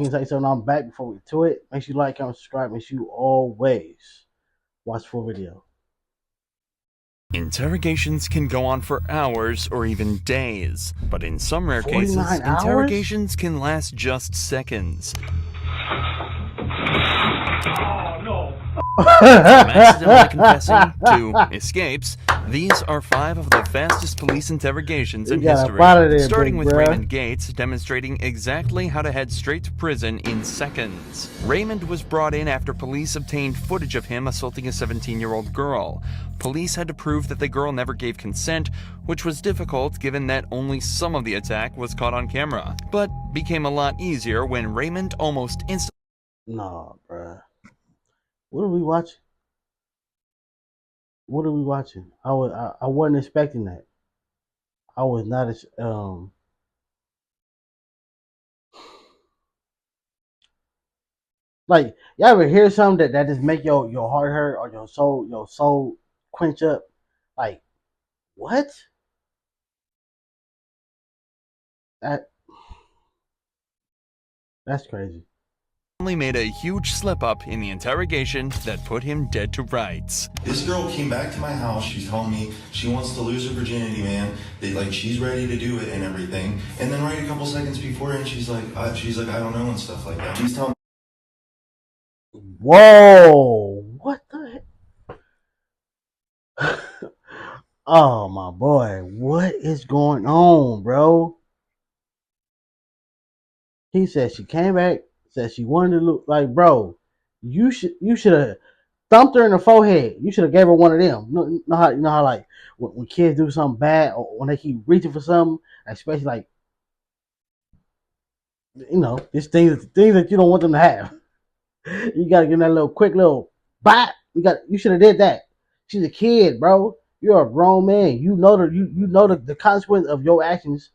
King Say So. Now I'm back. Before we get to it, make sure you like, comment, subscribe. Make sure you always watch the full video. Interrogations can go on for hours or even days, but in some rare cases, 49 hours? interrogations can last just seconds. From accidentally confessing to escapes, these are 5 of the fastest police interrogations in history, starting with Raymond Gates demonstrating exactly how to head straight to prison in seconds. Raymond was brought in after police obtained footage of him assaulting a 17-year-old girl. Police had to prove that the girl never gave consent, which was difficult given that only some of the attack was caught on camera, but became a lot easier when Raymond almost instantly... Nah, bruh. What are we watching? What are we watching? I wasn't expecting that. I was not like, y'all ever hear something that just make your heart hurt or your soul quench up? Like, what? That's crazy. Made a huge slip-up in the interrogation that put him dead to rights. This girl came back to my house. She's telling me she wants to lose her virginity, man. That she's ready to do it and everything. And then right a couple seconds before, and she's like, I don't know and stuff like that. She's telling. Whoa! What the heck? Oh my boy, what is going on, bro? He said she came back. Said she wanted to look like, bro, you should have thumped her in the forehead. You should have gave her one of them. You know how like when kids do something bad or when they keep reaching for something, especially like these things that you don't want them to have. You gotta give them that little quick little bop. You should have did that. She's a kid, bro. You're a grown man. You know the consequence of your actions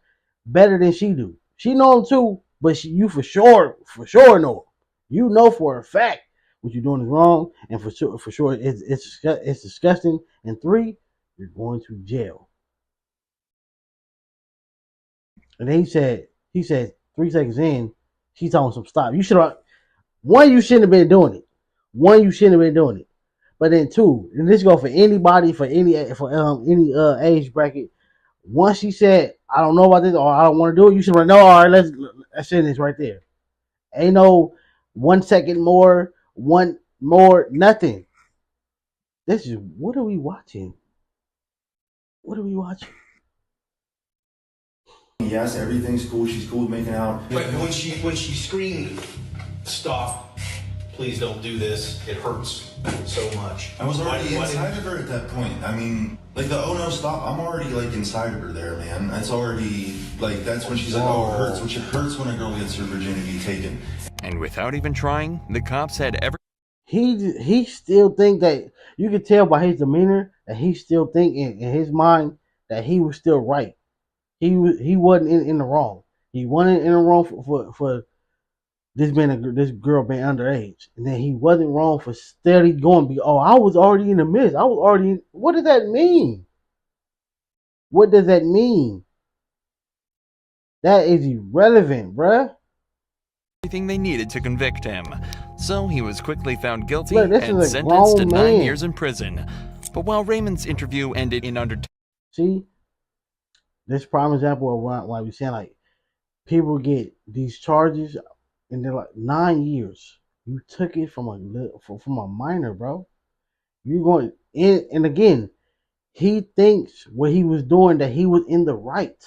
better than she do. She know them too. But you for sure know. You know for a fact what you're doing is wrong, and for sure it's disgusting. And 3, you're going to jail. And then he said 3 seconds in, she's telling him stop. You should have. 1, you shouldn't have been doing it. But then 2, and this go for anybody for any age bracket. Once she said, I don't know about this or I don't want to do it, you should have no, all right, let's end this right there. Ain't no 1 second more, one more, nothing. This is, what are we watching? Yes, everything's cool. She's cool with making out. But when she screamed, stop, please don't do this, it hurts so much. I was already inside of her at that point. I mean, like the oh no stop, I'm already like inside of her there, man. That's already like, that's when she's like, oh, it hurts, which it hurts when a girl gets her virginity taken. And without even trying, the cops had every... He still think that, you could tell by his demeanor that he still think in his mind that he was still right. He wasn't in the wrong. He wasn't in the wrong for this girl being underage, and then he wasn't wrong for steady going. I was already in the midst. I was already in. What does that mean? What does that mean? That is irrelevant, bruh. Everything they needed to convict him, so he was quickly found guilty and sentenced to 9 years in prison. But while Raymond's interview ended in under... See, this prime example of why we saying like people get these charges. And they're like 9 years. You took it from a minor, bro. You're going in, and again, he thinks what he was doing that he was in the right.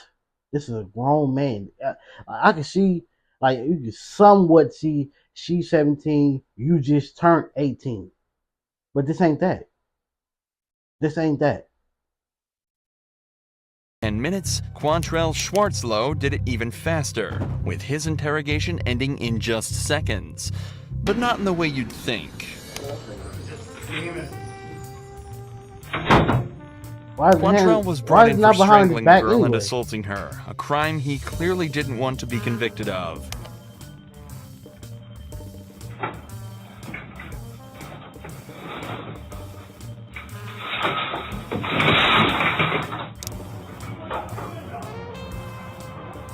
This is a grown man. I can see, like you can somewhat see she's 17. You just turned 18, but this ain't that. This ain't that. 10 minutes, Quantrell Schwartzlow did it even faster, with his interrogation ending in just seconds. But not in the way you'd think. Quantrell was brought in for strangling the girl and assaulting her, a crime he clearly didn't want to be convicted of.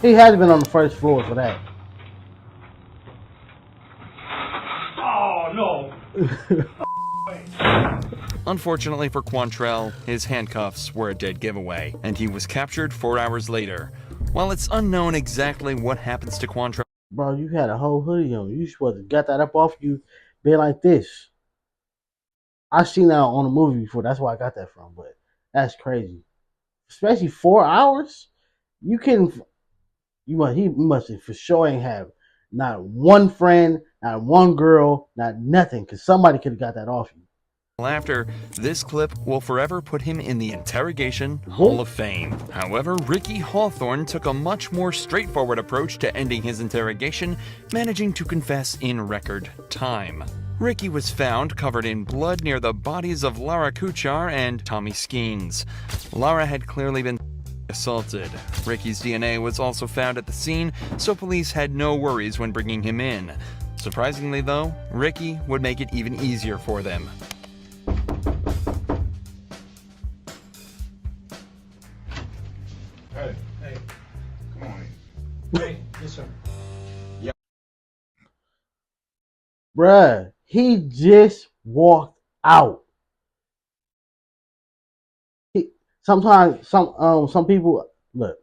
He has been on the first floor for that. Unfortunately for Quantrell, his handcuffs were a dead giveaway, and he was captured 4 hours later. While it's unknown exactly what happens to Quantrell, Bro, you had a whole hoodie on. You supposed to got that up off you, being like this. I seen that on a movie before. That's where I got that from. But that's crazy. Especially 4 hours. You can. He must have for sure ain't have not one friend, not one girl, not nothing. Cause somebody could have got that off you. after, this clip will forever put him in the Interrogation Hall of Fame. However, Ricky Hawthorne took a much more straightforward approach to ending his interrogation, managing to confess in record time. Ricky was found covered in blood near the bodies of Lara Kuchar and Tommy Skeens. Lara had clearly been assaulted. Ricky's DNA was also found at the scene, so police had no worries when bringing him in. Surprisingly though, Ricky would make it even easier for them. Hey, come on in. Hey, yes, sir. Bruh, he just walked out. Sometimes some people look.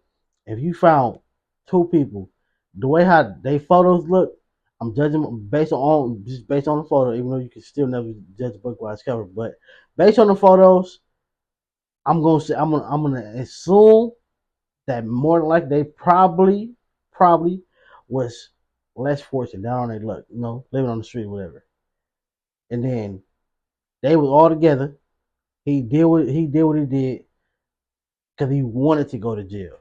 If you found two people, the way how they photos look, I'm judging based on the photo. Even though you can still never judge a book by its cover, but based on the photos, I'm gonna assume that more than likely they probably was less fortunate, down on their luck, living on the street, whatever. And then they was all together. He did what he did because he wanted to go to jail.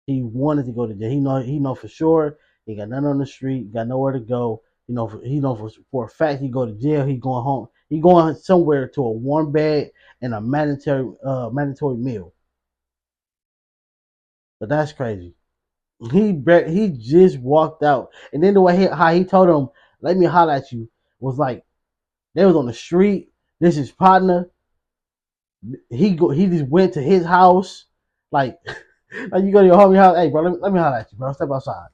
He wanted to go to jail. He know for sure he got nothing on the street, got nowhere to go. He know for a fact he go to jail. He going home. He going somewhere to a warm bed and a mandatory meal. But that's crazy. He just walked out, and then the way how he told him, "Let me holler at you," was like they was on the street. This is partner. He just went to his house, like like you go to your homie house. Hey, bro, let me holler at you, bro. Step outside.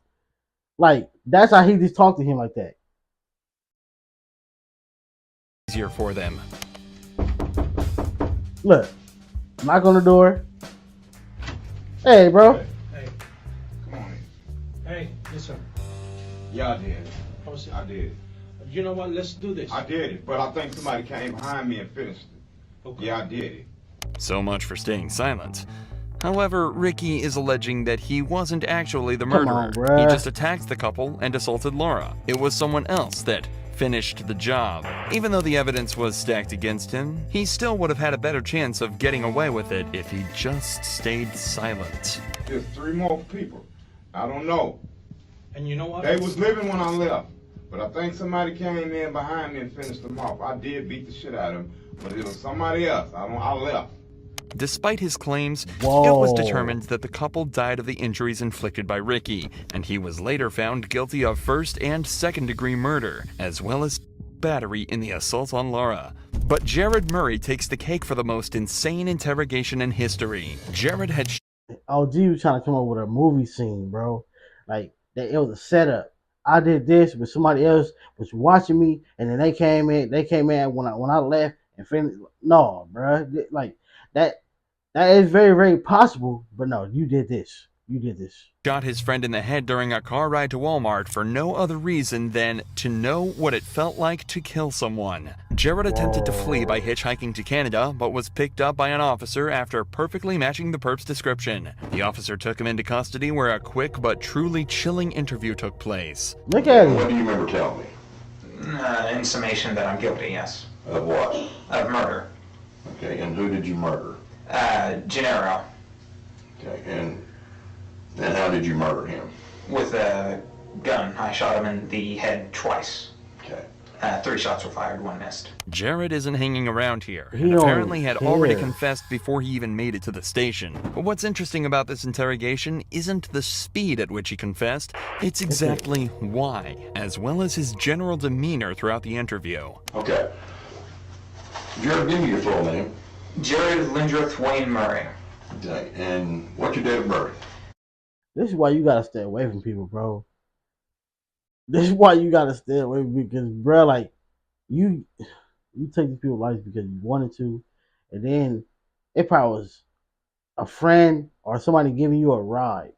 Like that's how he just talked to him like that. Easier for them. Look, knock on the door. Hey, bro. Hey, Come on in. hey, yes, sir. Yeah, I did. How was it? I did. You know what? Let's do this. I did it, but I think somebody came behind me and finished it. Okay. Yeah, I did it. So much for staying silent. However, Ricky is alleging that he wasn't actually the Come murderer. on, bruh. He just attacked the couple and assaulted Laura. It was someone else that finished the job. Even though the evidence was stacked against him, he still would have had a better chance of getting away with it if he just stayed silent. There's 3 more people. I don't know. And you know what? They was living when I left, but I think somebody came in behind me and finished them off. I did beat the shit out of them, but it was somebody else. I left. Despite his claims, Whoa. it was determined that the couple died of the injuries inflicted by Ricky, and he was later found guilty of first and second-degree murder, as well as battery in the assault on Laura. But Jared Murray takes the cake for the most insane interrogation in history. Jared had OG was trying to come up with a movie scene, bro. Like it was a setup. I did this, but somebody else was watching me, and then they came in. They came in when I left and finished. No, bro. Like that is very, very possible. But no, you did this. You did this. shot his friend in the head during a car ride to Walmart for no other reason than to know what it felt like to kill someone. Jared attempted to flee by hitchhiking to Canada, but was picked up by an officer after perfectly matching the perp's description. The officer took him into custody where a quick but truly chilling interview took place. Look at What him. do you remember telling me? In summation that I'm guilty, yes. Of what? Of murder. Okay, and who did you murder? Gennaro. Okay, and how did you murder him? With a gun. I shot him in the head twice. Okay. 3 shots were fired, 1 missed. Jared isn't hanging around here, He and don't apparently had already care. confessed before he even made it to the station. But what's interesting about this interrogation isn't the speed at which he confessed, it's exactly why, as well as his general demeanor throughout the interview. Okay. Jared, give me your full name. Jared Lindruth Wayne Murray. Okay, and what's your date of birth? This is why you gotta stay away from people, bro. This is why you gotta stay away from me, because, bro, like, You you take these people's lives because you wanted to, and then it probably was a friend or somebody giving you a ride.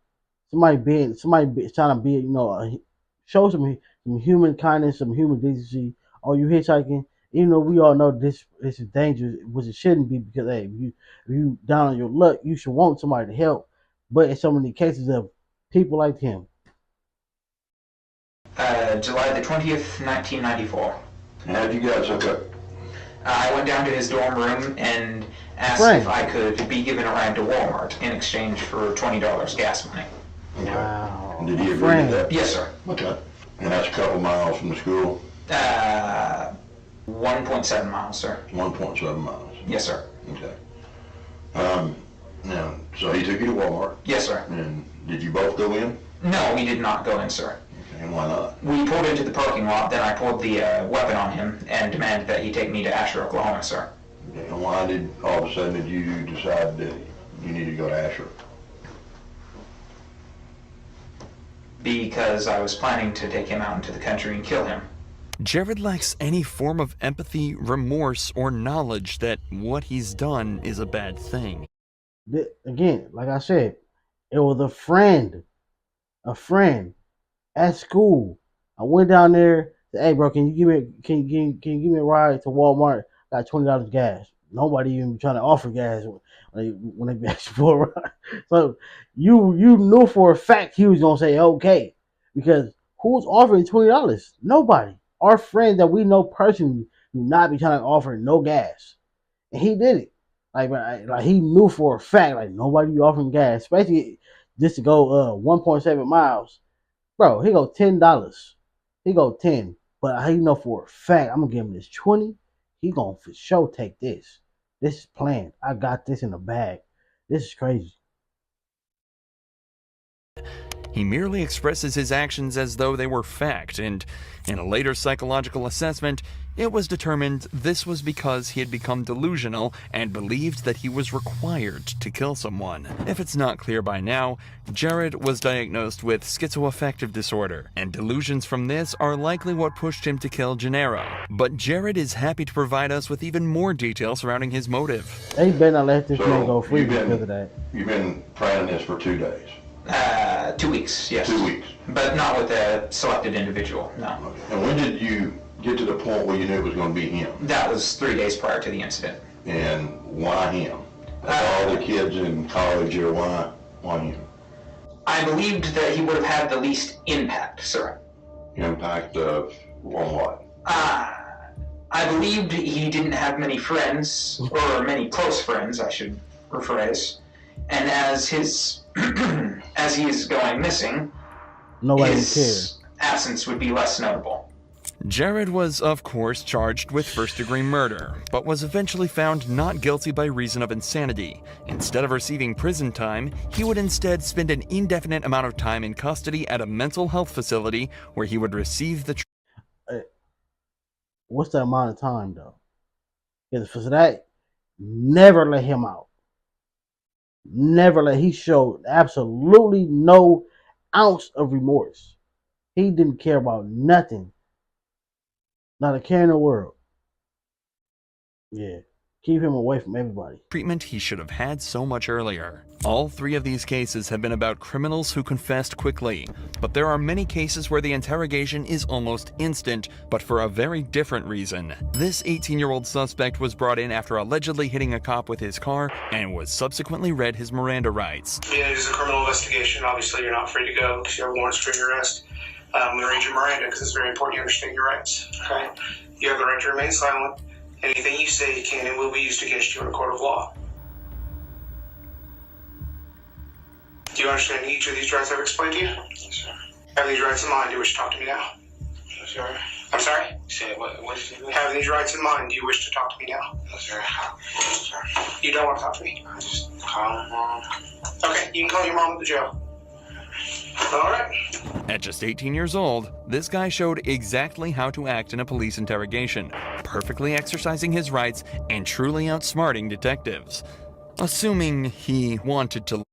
Trying to be, show some human kindness, some human decency. Oh, you hitchhiking? Even though we all know this is dangerous, which it shouldn't be, because hey, if you down on your luck, you should want somebody to help. But in so many cases of people like him, July the 20th, 1994. How'd you guys hook up? I went down to his dorm room and asked Friend. if I could be given a ride to Walmart in exchange for $20 gas money. Okay. Wow. And did he agree Friend. to that? Yes, sir. Okay. And that's a couple miles from the school? 1.7 miles, sir. 1.7 miles. Yes, sir. Okay. Now, so he took you to Walmart, Yes, sir. and did you both go in? No, we did not go in, sir. Okay, and why not? We pulled into the parking lot, then I pulled the weapon on him and demanded that he take me to Asher, Oklahoma, sir. Okay, and why did all of a sudden did you decide that you needed to go to Asher? Because I was planning to take him out into the country and kill him. Jared lacks any form of empathy, remorse, or knowledge that what he's done is a bad thing. Again, like I said, it was a friend at school. I went down there, said, "Hey, bro, can you give me a ride to Walmart? Got $20 gas." Nobody even trying to offer gas when they ask for a ride. So you knew for a fact he was gonna say okay, because who's offering $20? Nobody. Our friends that we know personally do not be trying to offer no gas, and he did it. Like he knew for a fact, like nobody be offering gas, especially just to go 1.7 miles. Bro, he go $10. He go 10. But he know for a fact I'm gonna give him this 20. He gonna for sure take this. This is planned. I got this in the bag. This is crazy. He merely expresses his actions as though they were fact, and in a later psychological assessment, it was determined this was because he had become delusional and believed that he was required to kill someone. If it's not clear by now, Jared was diagnosed with schizoaffective disorder, and delusions from this are likely what pushed him to kill Gennaro. But Jared is happy to provide us with even more detail surrounding his motive. They better not let this So, man go free you've been- because of that. You've been planning this for 2 days. 2 weeks, yes. 2 weeks. But not with a selected individual, no. Okay. And when did you get to the point where you knew it was going to be him? That was 3 days prior to the incident. And why him? Of all the kids in college here, why him? I believed that he would have had the least impact, sir. Impact of on what? I believed he didn't have many friends, or many close friends, I should rephrase. And as his as he is going missing, Nobody his cares. absence would be less notable. Jared was, of course, charged with first-degree murder, but was eventually found not guilty by reason of insanity. Instead of receiving prison time, he would instead spend an indefinite amount of time in custody at a mental health facility where he would receive the What's the amount of time though? Because for that, never let him out. Never let. He showed absolutely no ounce of remorse. He didn't care about nothing. Not a care in the world. Yeah. Keep him away from everybody. treatment he should have had so much earlier. All 3 of these cases have been about criminals who confessed quickly, but there are many cases where the interrogation is almost instant, but for a very different reason. This 18-year-old suspect was brought in after allegedly hitting a cop with his car and was subsequently read his Miranda rights. It is a criminal investigation. Obviously, you're not free to go because you have warrants for your arrest. I'm going to read your Miranda because it's very important you understand your rights. Okay? You have the right to remain silent. Anything you say can and will be used against you in a court of law. Do you understand each of these rights I've explained to you? Yes, sir. Have these rights in mind, do you wish to talk to me now? Yes, sir. I'm sorry? Say what did you do? Having these rights in mind, do you wish to talk to me now? Yes, sir. Yes, sir. You don't want to talk to me? I just call my mom. Okay, you can call your mom at the jail. All right. At just 18 years old, this guy showed exactly how to act in a police interrogation, perfectly exercising his rights and truly outsmarting detectives. Assuming he wanted to.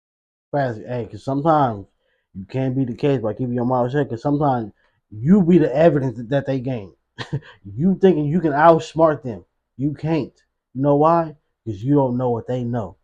Hey, because sometimes you can't beat the case by keeping your mouth shut, because sometimes you be the evidence that they gain. You thinking you can outsmart them. You can't. You know why? Because you don't know what they know.